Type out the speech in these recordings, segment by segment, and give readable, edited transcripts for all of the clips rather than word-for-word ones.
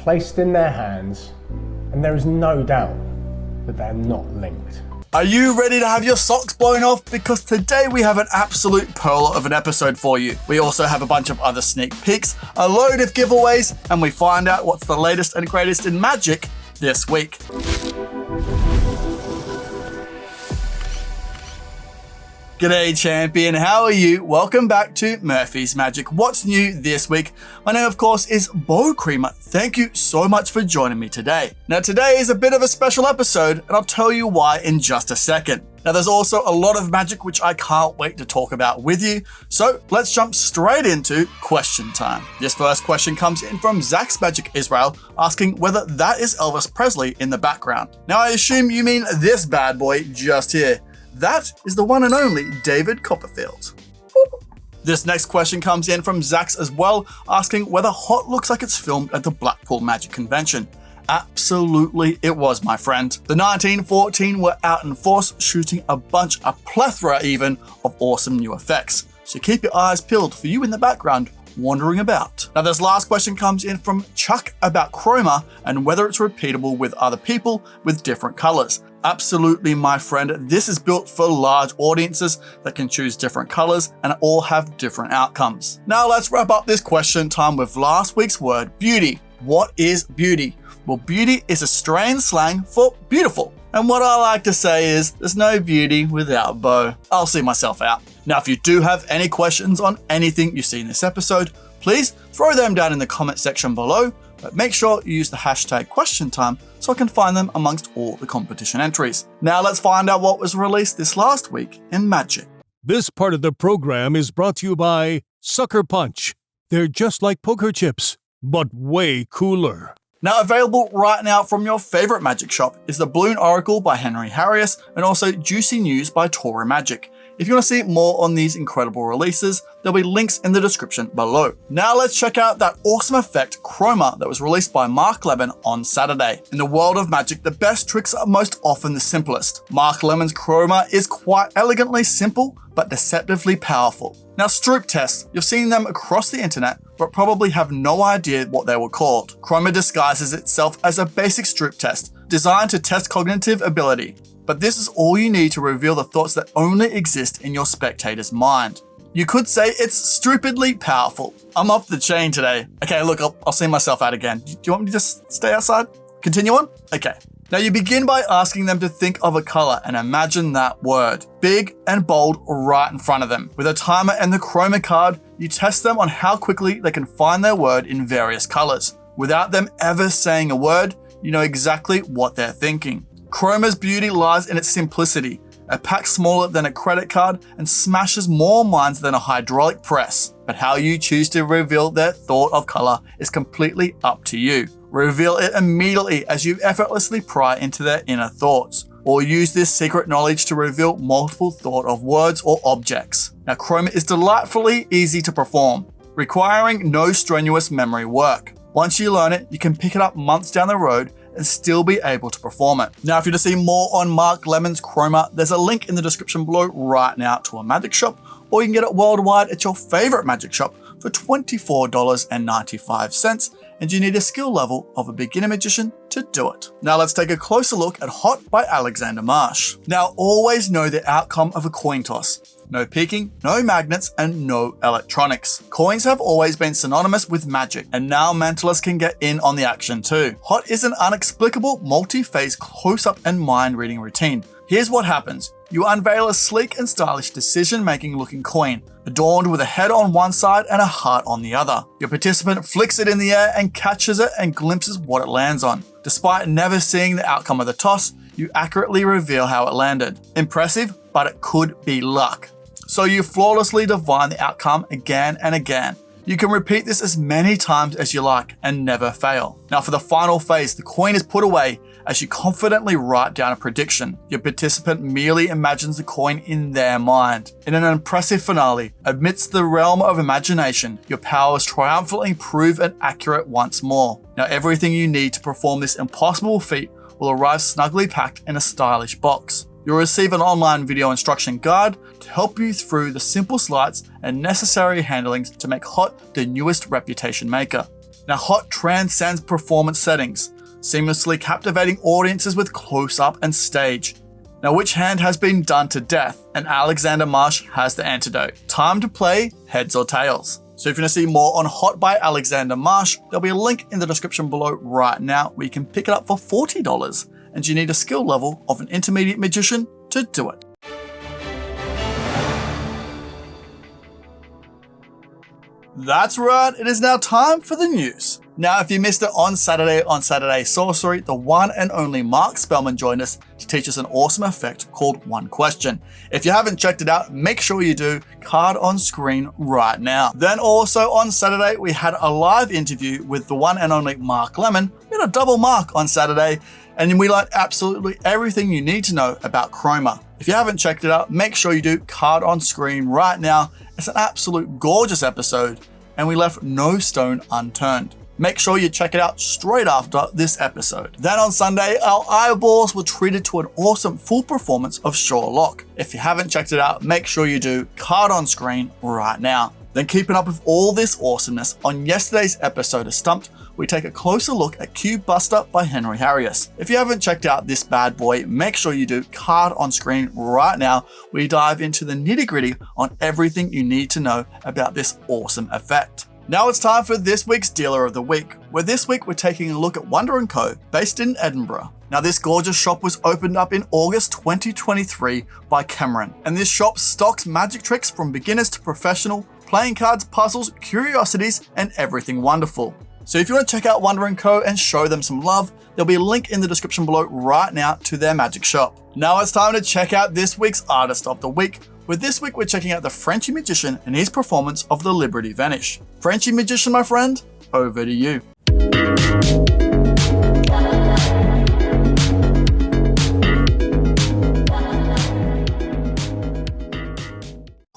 placed in their hands, and there is no doubt that they are not linked. Are you ready to have your socks blown off? Because today we have an absolute pearl of an episode for you. We also have a bunch of other sneak peeks, a load of giveaways, and we find out what's the latest and greatest in Magic this week. G'day champion, how are you? Welcome back to Murphy's Magic. What's new this week? My name of course is Bo Creamer. Thank you so much for joining me today. Now today is a bit of a special episode and I'll tell you why in just a second. Now there's also a lot of magic which I can't wait to talk about with you, so let's jump straight into question time. This first question comes in from Zach's Magic Israel, asking whether that is Elvis Presley in the background. Now I assume you mean this bad boy just here. That is the one and only David Copperfield. This next question comes in from Zax as well, asking whether Hot looks like it's filmed at the Blackpool Magic Convention. Absolutely it was, my friend. The 1914 were out in force, shooting a plethora even, of awesome new effects. So keep your eyes peeled for you in the background, wandering about. Now this last question comes in from Chuck about Chroma and whether it's repeatable with other people with different colors. Absolutely, my friend. This is built for large audiences that can choose different colors and all have different outcomes. Now let's wrap up this question time with last week's word, beauty. What is beauty? Well, beauty is Australian slang for beautiful. And what I like to say is there's no beauty without Bo. I'll see myself out. Now, if you do have any questions on anything you see in this episode, please throw them down in the comment section below, but make sure you use the hashtag question time so I can find them amongst all the competition entries. Now let's find out what was released this last week in Magic. This part of the program is brought to you by Sucker Punch. They're just like poker chips, but way cooler. Now available right now from your favorite magic shop is the Balloon Oracle by Henry Harrius and also Juicy News by Tora Magic. If you want to see more on these incredible releases, there'll be links in the description below. Now let's check out that awesome effect Chroma that was released by Mark Lemon on Saturday. In the world of Magic, the best tricks are most often the simplest. Mark Lemon's Chroma is quite elegantly simple, but deceptively powerful. Now Stroop tests, you've seen them across the internet, but probably have no idea what they were called. Chroma disguises itself as a basic Stroop test, designed to test cognitive ability. But this is all you need to reveal the thoughts that only exist in your spectator's mind. You could say it's stupidly powerful. I'm off the chain today. Okay, look, I'll see myself out again. Do you want me to just stay outside? Continue on? Okay. Now you begin by asking them to think of a color and imagine that word, big and bold right in front of them. With a timer and the Chroma card, you test them on how quickly they can find their word in various colors. Without them ever saying a word, you know exactly what they're thinking. Chroma's beauty lies in its simplicity. A pack smaller than a credit card and smashes more minds than a hydraulic press. But how you choose to reveal their thought of color is completely up to you. Reveal it immediately as you effortlessly pry into their inner thoughts, or use this secret knowledge to reveal multiple thought of words or objects. Now Chroma is delightfully easy to perform, requiring no strenuous memory work. Once you learn it, you can pick it up months down the road and still be able to perform it. Now, if you want to see more on Mark Lemon's Chroma, there's a link in the description below right now to a magic shop, or you can get it worldwide at your favorite magic shop for $24.95, and you need a skill level of a beginner magician to do it. Now let's take a closer look at Hot by Alexander Marsh. Now always know the outcome of a coin toss. No peeking, no magnets, and no electronics. Coins have always been synonymous with magic, and now mentalists can get in on the action too. Hot is an inexplicable, multi-phase close-up and mind-reading routine. Here's what happens. You unveil a sleek and stylish decision-making looking coin, adorned with a head on one side and a heart on the other. Your participant flicks it in the air and catches it and glimpses what it lands on. Despite never seeing the outcome of the toss, you accurately reveal how it landed. Impressive, but it could be luck. So you flawlessly divine the outcome again and again. You can repeat this as many times as you like and never fail. Now for the final phase, the coin is put away as you confidently write down a prediction. Your participant merely imagines the coin in their mind. In an impressive finale, amidst the realm of imagination, your powers triumphantly prove and accurate once more. Now everything you need to perform this impossible feat will arrive snugly packed in a stylish box. You'll receive an online video instruction guide to help you through the simple sleights and necessary handlings to make Hot the newest reputation maker. Now, Hot transcends performance settings, seamlessly captivating audiences with close-up and stage. Now, which hand has been done to death? And Alexander Marsh has the antidote. Time to play heads or tails. So if you want to see more on Hot by Alexander Marsh, there'll be a link in the description below right now where you can pick it up for $40, and you need a skill level of an intermediate magician to do it. That's right, it is now time for the news. Now, if you missed it on Saturday Sorcery, the one and only Mark Spellman joined us to teach us an awesome effect called One Question. If you haven't checked it out, make sure you do. Card on screen right now. Then also on Saturday, we had a live interview with the one and only Mark Lemon. We had a double mark on Saturday, and we learned absolutely everything you need to know about Chroma. If you haven't checked it out, make sure you do. Card on screen right now. It's an absolute gorgeous episode, and we left no stone unturned. Make sure you check it out straight after this episode. Then on Sunday, our eyeballs were treated to an awesome full performance of Sherlock. If you haven't checked it out, make sure you do. Card on screen right now. Then keeping up with all this awesomeness, on yesterday's episode of Stumped, we take a closer look at Cube Buster by Henry Harrius. If you haven't checked out this bad boy, make sure you do. Card on screen right now. We dive into the nitty-gritty on everything you need to know about this awesome effect. Now it's time for this week's Dealer of the Week, where this week we're taking a look at Wonder & Co, based in Edinburgh. Now, this gorgeous shop was opened up in August 2023 by Cameron, and this shop stocks magic tricks from beginners to professional, playing cards, puzzles, curiosities, and everything wonderful. So if you want to check out Wonder & Co and show them some love, there'll be a link in the description below right now to their magic shop. Now it's time to check out this week's Artist of the Week, where this week we're checking out the Frenchy Magician and his performance of the Liberty Vanish. Frenchy Magician, my friend, over to you.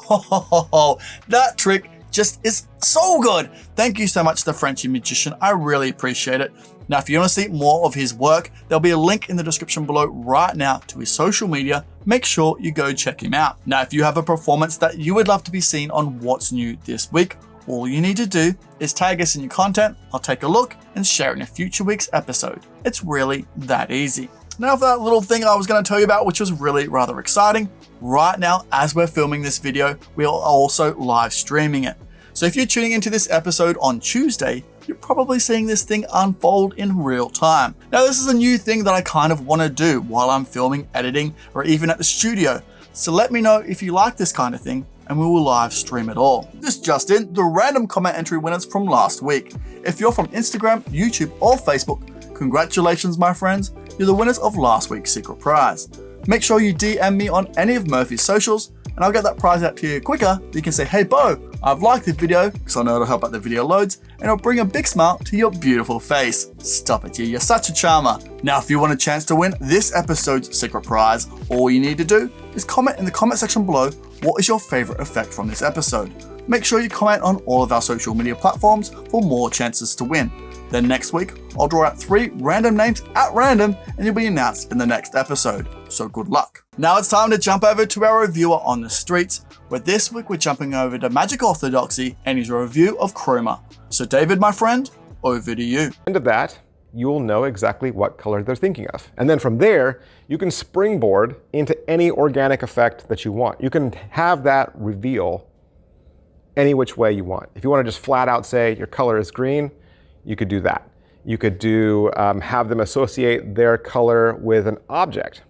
Oh, that trick just is so good. Thank you so much to the Frenchy Magician. I really appreciate it. Now, if you want to see more of his work, there'll be a link in the description below right now to his social media. Make sure you go check him out. Now, if you have a performance that you would love to be seen on What's New this week, all you need to do is tag us in your content. I'll take a look and share it in a future week's episode. It's really that easy. Now for that little thing I was going to tell you about, which was really rather exciting. Right now, as we're filming this video, we are also live streaming it. So if you're tuning into this episode on Tuesday, you're probably seeing this thing unfold in real time. Now, this is a new thing that I kind of want to do while I'm filming, editing, or even at the studio. So let me know if you like this kind of thing, and we will live stream it all. This just in, the random comment entry winners from last week. If you're from Instagram, YouTube, or Facebook, congratulations, my friends. You're the winners of last week's secret prize. Make sure you DM me on any of Murphy's socials, and I'll get that prize out to you quicker. You can say, hey Bo, I've liked this video, because I know it'll help out the video loads, and it'll bring a big smile to your beautiful face. Stop it, you're such a charmer. Now, if you want a chance to win this episode's secret prize, all you need to do is comment in the comment section below what is your favorite effect from this episode. Make sure you comment on all of our social media platforms for more chances to win. Then next week, I'll draw out 3 random names at random, and you'll be announced in the next episode. So good luck. Now it's time to jump over to our reviewer on the streets, where this week we're jumping over to Magic Orthodoxy and his review of Chroma. So David, my friend, over to you. End of that, you'll know exactly what color they're thinking of. And then from there, you can springboard into any organic effect that you want. You can have that reveal any which way you want. If you want to just flat out say your color is green, you could do that. You could do have them associate their color with an object,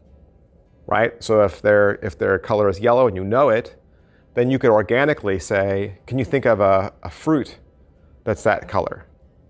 right? So if their color is yellow and you know it, then you could organically say, can you think of a fruit that's that color?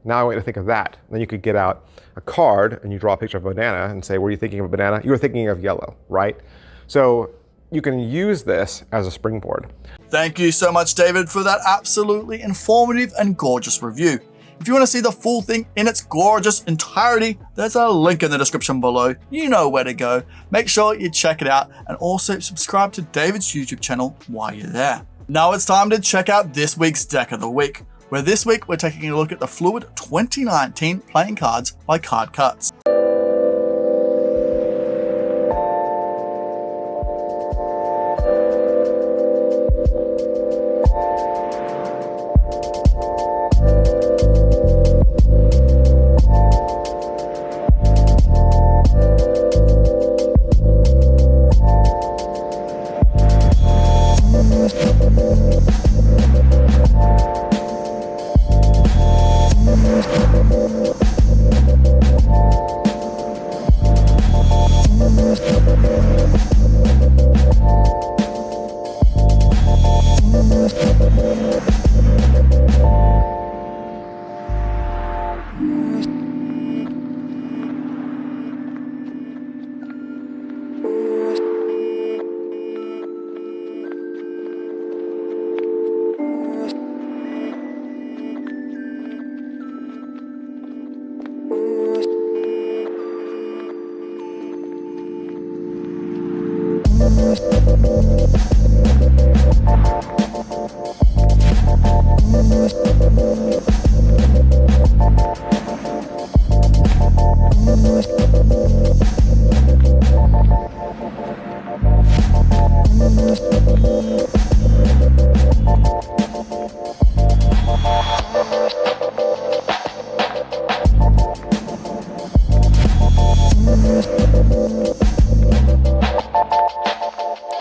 Now I want you to think of that. Then you could get out a card and you draw a picture of a banana and say, were you thinking of a banana? You were thinking of yellow, right? So you can use this as a springboard. Thank you so much, David, for that absolutely informative and gorgeous review. If you want to see the full thing in its gorgeous entirety, there's a link in the description below. You know where to go. Make sure you check it out, and also subscribe to David's YouTube channel while you're there. Now it's time to check out this week's Deck of the Week, where this week we're taking a look at the Fluid 2019 playing cards by Card Cuts.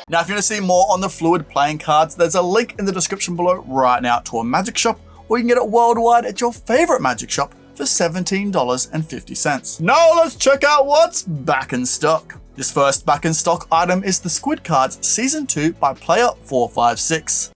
Now, if you want to see more on the fluid playing cards, there's a link in the description below right now to a magic shop, or you can get it worldwide at your favorite magic shop for $17.50. Now let's check out what's back in stock. This first back in stock item is the Squid Cards Season 2 by Player 456.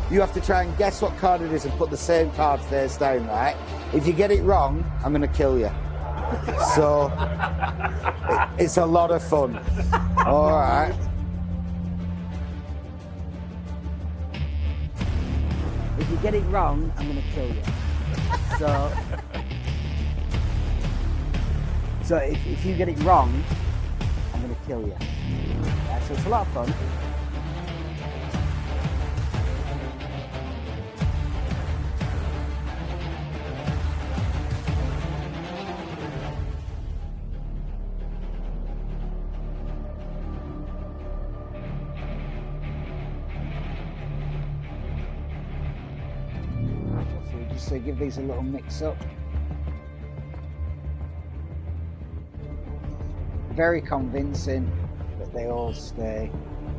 You have to try and guess what card it is and put the same card face down, right? If you get it wrong, I'm going to kill you. So, it's a lot of fun. All right. If you get it wrong, I'm going to kill you. So if you get it wrong, I'm going to kill you. Yeah, so it's a lot of fun. So give these a little mix up. Very convincing that they all stay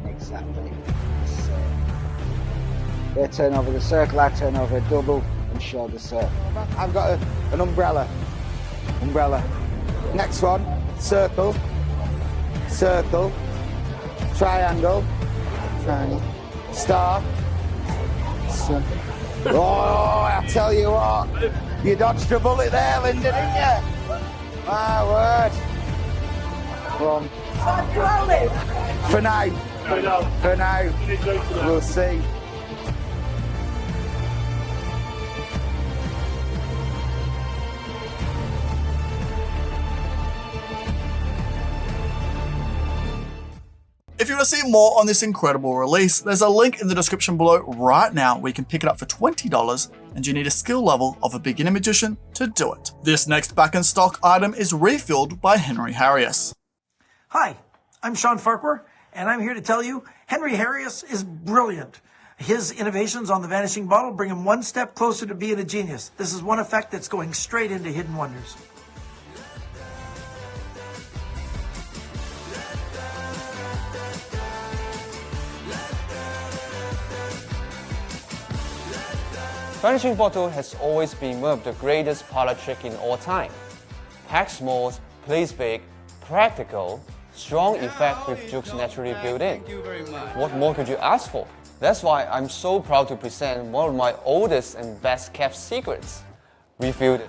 exactly the same. They turn over the circle, I turn over a double and show the circle. I've got an umbrella. Umbrella. Next one, circle, circle, triangle, triangle, star, circle. Oh, I tell you what, you dodged a bullet there, Linda, didn't you? My word. Come on. For now. For now. We'll see. If you want to see more on this incredible release, there's a link in the description below right now where you can pick it up for $20, and you need a skill level of a beginner magician to do it. This next back in stock item is Refilled by Henry Harrius. Hi, I'm Sean Farquhar, and I'm here to tell you Henry Harrius is brilliant. His innovations on the Vanishing Bottle bring him one step closer to being a genius. This is one effect that's going straight into Hidden Wonders. Vanishing Bottle has always been one of the greatest parlor trick in all time. Pack small, plays big, practical, strong effect with jukes naturally built in. What more could you ask for? That's why I'm so proud to present one of my oldest and best kept secrets, Refilled.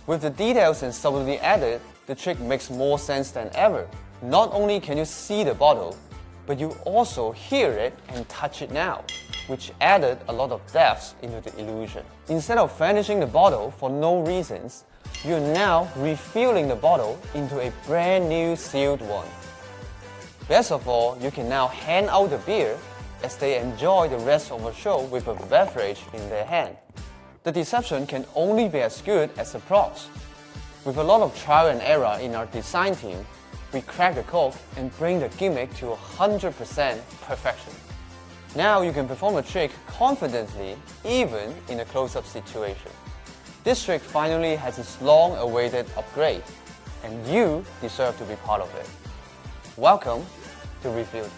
With the details and subtlety added, the trick makes more sense than ever. Not only can you see the bottle, but you also hear it and touch it now, which added a lot of depth into the illusion. Instead of vanishing the bottle for no reasons, you're now refilling the bottle into a brand new sealed one. Best of all, you can now hand out the beer as they enjoy the rest of the show with a beverage in their hand. The deception can only be as good as the props. With a lot of trial and error in our design team, we crack the code and bring the gimmick to 100% perfection. Now you can perform the trick confidently, even in a close-up situation. This trick finally has its long-awaited upgrade, and you deserve to be part of it. Welcome to Refilled.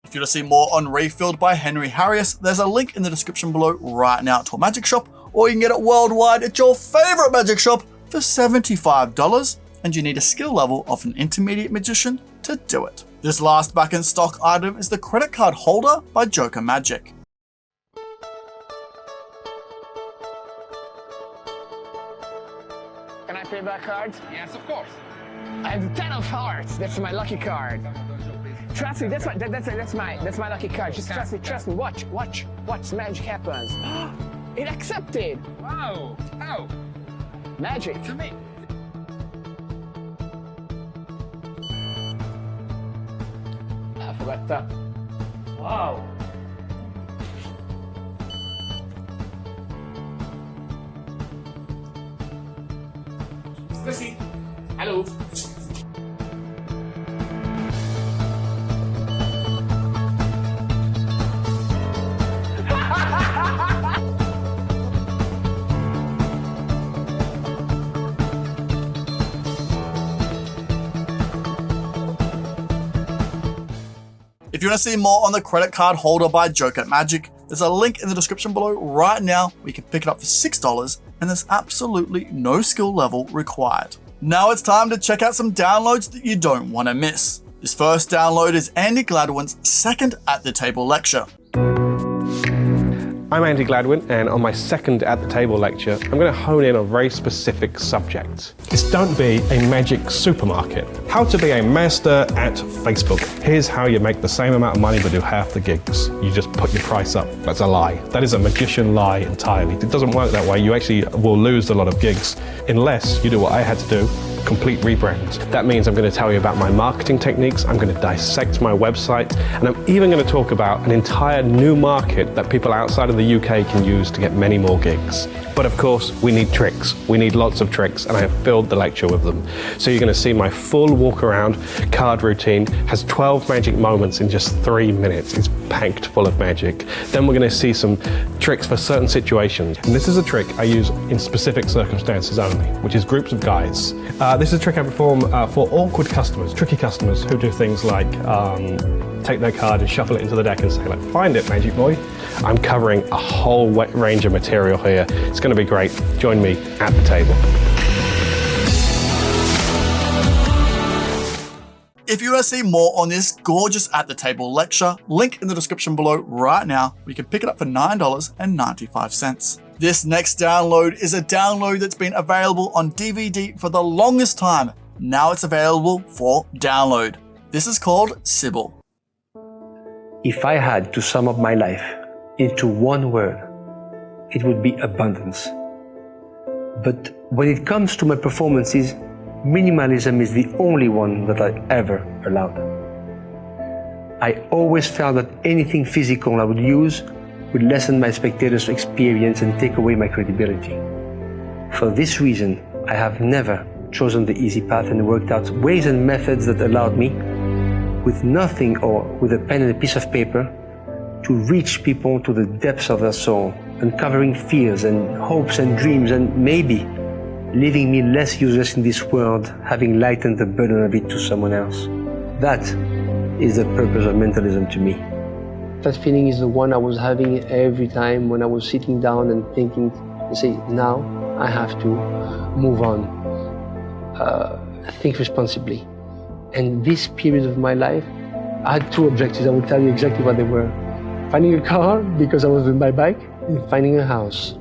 If you want to see more on Refilled by Henry Harrius, there's a link in the description below right now to a magic shop, or you can get it worldwide at your favorite magic shop for $75. and you need a skill level of an intermediate magician to do it. This last back in stock item is the credit card holder by Joker Magic. Can I pay by card? Yes, of course. I have 10 of hearts. That's my lucky card. Trust me, that's my lucky card. Just trust me. Watch. Magic happens. It accepted. Wow. How? Magic. To me. I forgot that. Wow. Chrissy. Hello. If you want to see more on the credit card holder by Joker Magic, there's a link in the description below right now where you can pick it up for $6 and there's absolutely no skill level required. Now it's time to check out some downloads that you don't want to miss. This first download is Andy Gladwin's second At the Table lecture. I'm Andy Gladwin, and on my second At the Table lecture, I'm going to hone in on a very specific subject. It's Don't Be a Magic Supermarket. How to be a master at Facebook. Here's how you make the same amount of money but do half the gigs. You just put your price up. That's a lie. That is a magician lie entirely. It doesn't work that way. You actually will lose a lot of gigs unless you do what I had to do. Complete rebrand. That means I'm going to tell you about my marketing techniques, I'm going to dissect my website, and I'm even going to talk about an entire new market that people outside of the UK can use to get many more gigs. But of course, we need tricks. We need lots of tricks, and I have filled the lecture with them. So you're going to see my full walk around card routine has 12 magic moments in just 3 minutes. It's packed full of magic. Then we're going to see some tricks for certain situations. And this is a trick I use in specific circumstances only, which is groups of guys. This is a trick I perform for awkward customers, tricky customers who do things like take their card and shuffle it into the deck and say, like, find it, magic boy. I'm covering a whole range of material here. It's going to be great. Join me at the table. If you want to see more on this gorgeous At the Table lecture, link in the description below right now, where you can pick it up for $9.95. This next download is a download that's been available on DVD for the longest time. Now it's available for download. This is called Sibyl. If I had to sum up my life into one word, it would be abundance. But when it comes to my performances, minimalism is the only one that I ever allowed. I always felt that anything physical I would use would lessen my spectators' experience and take away my credibility. For this reason, I have never chosen the easy path and worked out ways and methods that allowed me, with nothing or with a pen and a piece of paper, to reach people to the depths of their soul, uncovering fears and hopes and dreams, and maybe leaving me less useless in this world, having lightened the burden of it to someone else. That is the purpose of mentalism to me. That feeling is the one I was having every time when I was sitting down and thinking, and say, now I have to move on, think responsibly. And this period of my life, I had two objectives. I will tell you exactly what they were. Finding a car, because I was with my bike, and finding a house.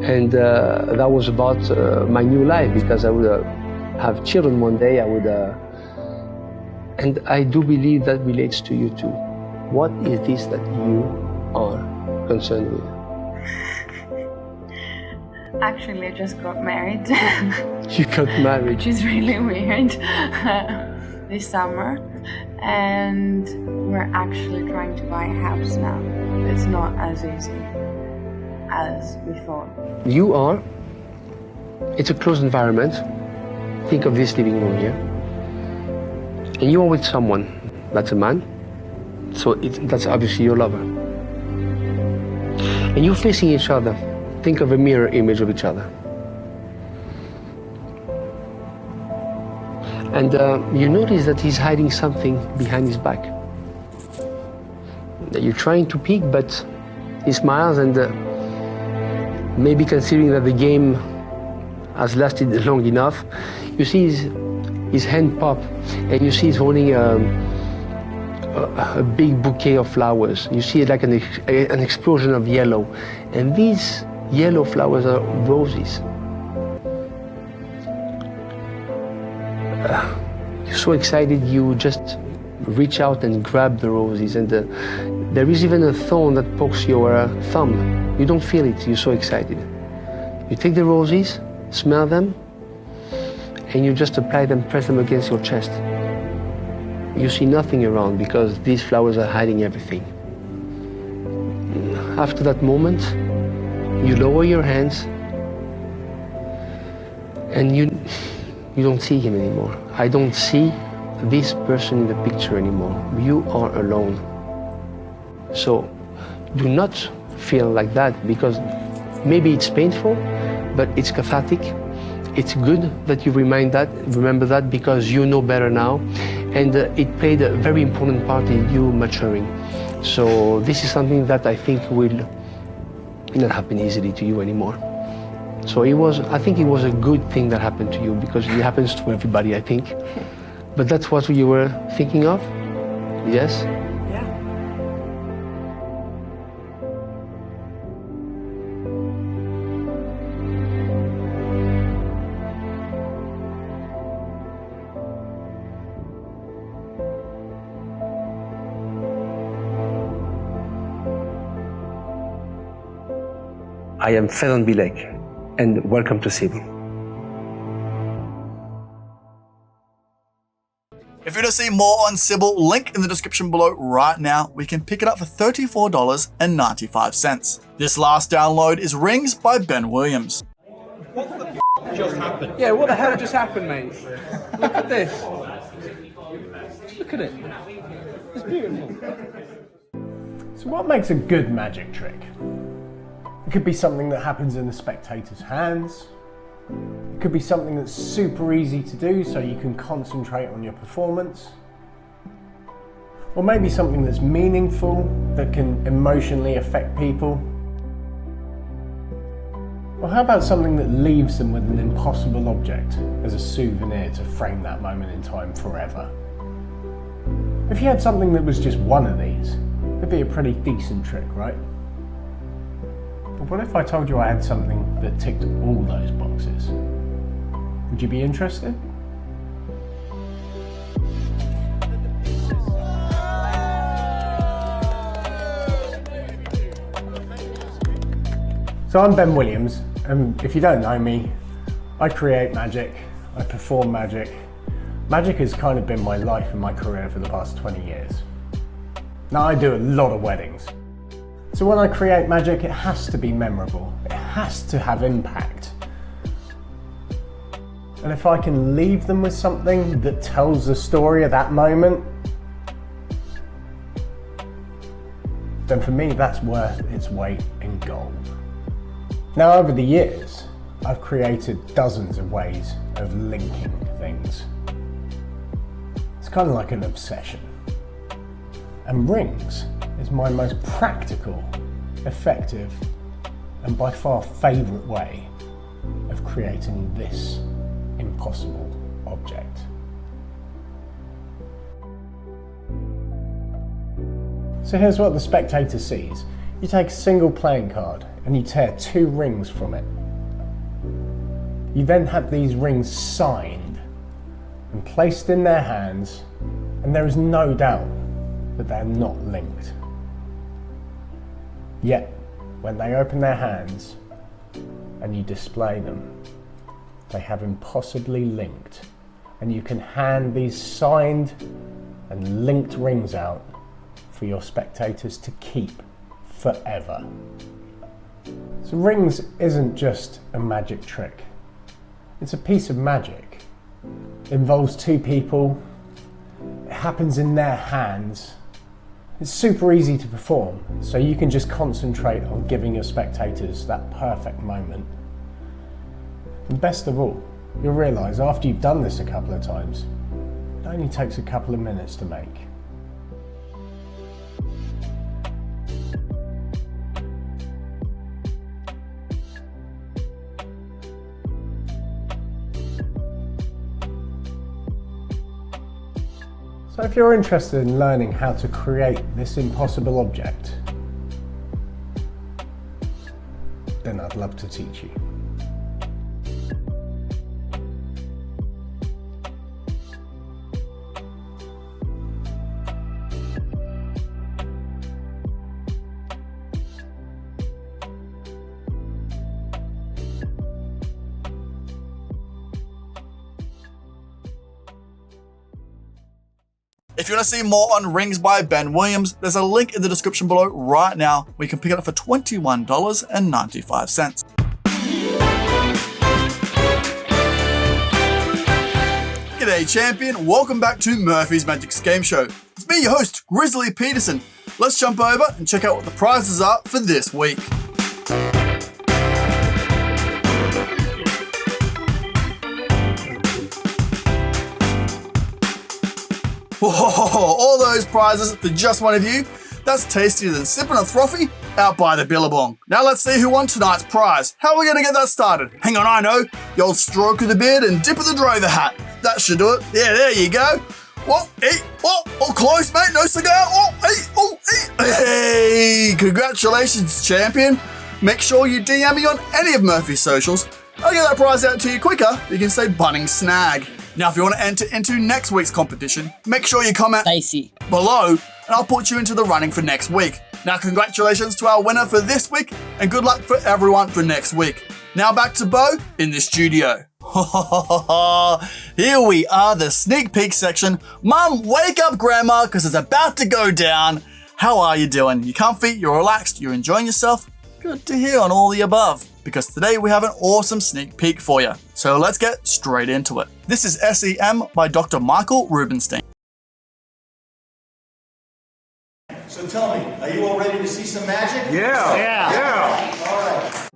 And that was about my new life, because I would have children one day. And I do believe that relates to you too. What is this that you are concerned with? Actually, I just got married. You got married? Which is really weird. This summer. And we're actually trying to buy a house now. It's not as easy as we thought. You are. It's a closed environment. Think of this living room here. And you are with someone. That's a man. So that's obviously your lover. And you're facing each other. Think of a mirror image of each other. And you notice that he's hiding something behind his back. You're trying to peek, but he smiles, and maybe considering that the game has lasted long enough. You see his hand pop, and you see he's holding a big bouquet of flowers. You see it like an explosion of yellow, and these yellow flowers are roses. You're so excited, you just reach out and grab the roses, and there is even a thorn that pokes your thumb. You don't feel it, you're so excited. You take the roses, smell them, and you just apply them, press them against your chest. You see nothing around because these flowers are hiding everything. After that moment, you lower your hands and you don't see him anymore. I don't see this person in the picture anymore. You are alone. So do not feel like that, because maybe it's painful, but it's cathartic. It's good that you remember that, because you know better now, and it played a very important part in you maturing. So this is something that I think will not happen easily to you anymore. So I think it was a good thing that happened to you, because it happens to everybody, I think. But that's what you were thinking of? Yes? Yeah. I am Fedon Bilek, and welcome to Sibyl. If you want to see more on Sibyl, link in the description below right now. We can pick it up for $34.95. This last download is Rings by Ben Williams. What the f just happened? Yeah, what the hell just happened, mate? Look at this. Look at it. It's beautiful. So what makes a good magic trick? It could be something that happens in the spectator's hands. It could be something that's super easy to do so you can concentrate on your performance. Or maybe something that's meaningful, that can emotionally affect people. Or how about something that leaves them with an impossible object as a souvenir to frame that moment in time forever? If you had something that was just one of these, it'd be a pretty decent trick, right? But what if I told you I had something that ticked all those boxes? Would you be interested? So I'm Ben Williams, and if you don't know me, I create magic, I perform magic. Magic has kind of been my life and my career for the past 20 years. Now I do a lot of weddings. So when I create magic, it has to be memorable. It has to have impact. And if I can leave them with something that tells the story of that moment, then for me that's worth its weight in gold. Now over the years, I've created dozens of ways of linking things. It's kind of like an obsession. And rings is my most practical, effective, and by far favourite way of creating this impossible object. So here's what the spectator sees. You take a single playing card and you tear 2 rings from it. You then have these rings signed and placed in their hands, and there is no doubt that they're not linked. Yet, when they open their hands and you display them, they have impossibly linked, and you can hand these signed and linked rings out for your spectators to keep forever. So rings isn't just a magic trick. It's a piece of magic. It involves 2 people. It happens in their hands. It's super easy to perform, so you can just concentrate on giving your spectators that perfect moment. And best of all, you'll realise after you've done this a couple of times, it only takes a couple of minutes to make. So if you're interested in learning how to create this impossible object, then I'd love to teach you. If you want to see more on Rings by Ben Williams, there's a link in the description below right now where you can pick it up for $21.95. G'day champion, welcome back to Murphy's Magic's Game Show. It's me, your host, Grizzly Peterson. Let's jump over and check out what the prizes are for this week. Whoa, all those prizes for just one of you. That's tastier than sipping a frothy out by the Billabong. Now let's see who won tonight's prize. How are we going to get that started? Hang on, I know. The old stroke of the beard and dip of the drover hat. That should do it. Yeah, there you go. Whoa, hey, whoa, oh, close, mate. No cigar. Oh, hey, oh, hey. Hey, congratulations, champion. Make sure you DM me on any of Murphy's socials. I'll get that prize out to you quicker. You can say Bunning Snag. Now, if you want to enter into next week's competition, make sure you comment below and I'll put you into the running for next week. Now, congratulations to our winner for this week and good luck for everyone for next week. Now back to Bo in the studio. Here we are, the sneak peek section. Mum, wake up grandma because it's about to go down. How are you doing? You comfy? You're relaxed? You're enjoying yourself? Good to hear on all the above, because today we have an awesome sneak peek for you. So let's get straight into it. This is SEM by Dr. Michael Rubenstein. So tell me, are you all ready to see some magic? Yeah. All right.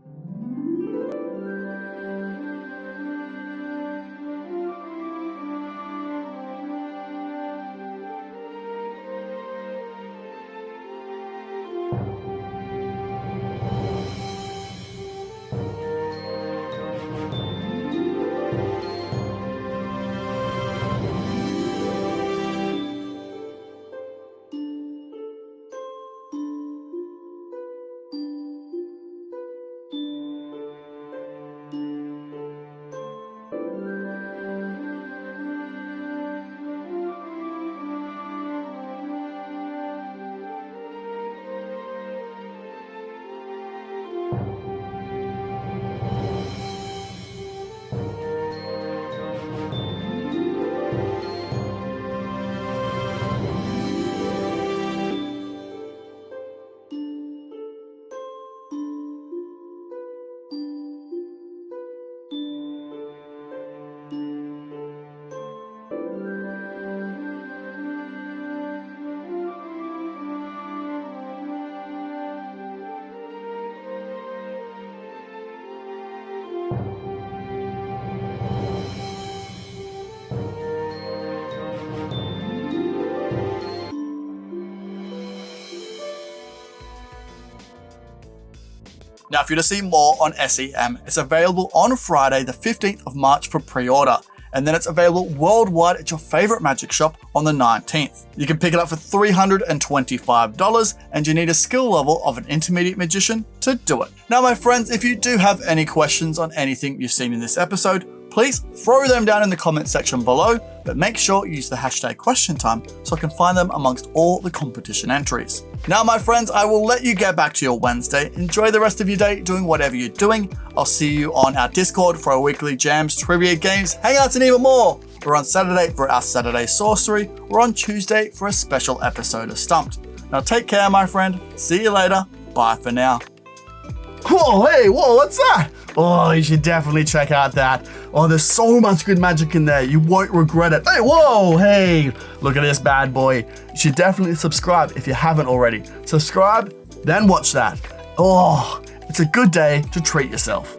Now, if you want to see more on SEM, it's available on Friday, the 15th of March for pre-order. And then it's available worldwide at your favorite magic shop on the 19th. You can pick it up for $325, and you need a skill level of an intermediate magician to do it. Now, my friends, if you do have any questions on anything you've seen in this episode, please throw them down in the comment section below, but make sure you use the hashtag #QuestionTime so I can find them amongst all the competition entries. Now, my friends, I will let you get back to your Wednesday. Enjoy the rest of your day doing whatever you're doing. I'll see you on our Discord for our weekly jams, trivia games, hangouts, and even more. We're on Saturday for our Saturday Sorcery. We're on Tuesday for a special episode of Stumped. Now, take care, my friend. See you later. Bye for now. Whoa, hey, whoa, what's that? Oh, you should definitely check out that. Oh, there's so much good magic in there. You won't regret it. Hey, whoa, hey, look at this bad boy. You should definitely subscribe if you haven't already. Subscribe, then watch that. Oh, it's a good day to treat yourself.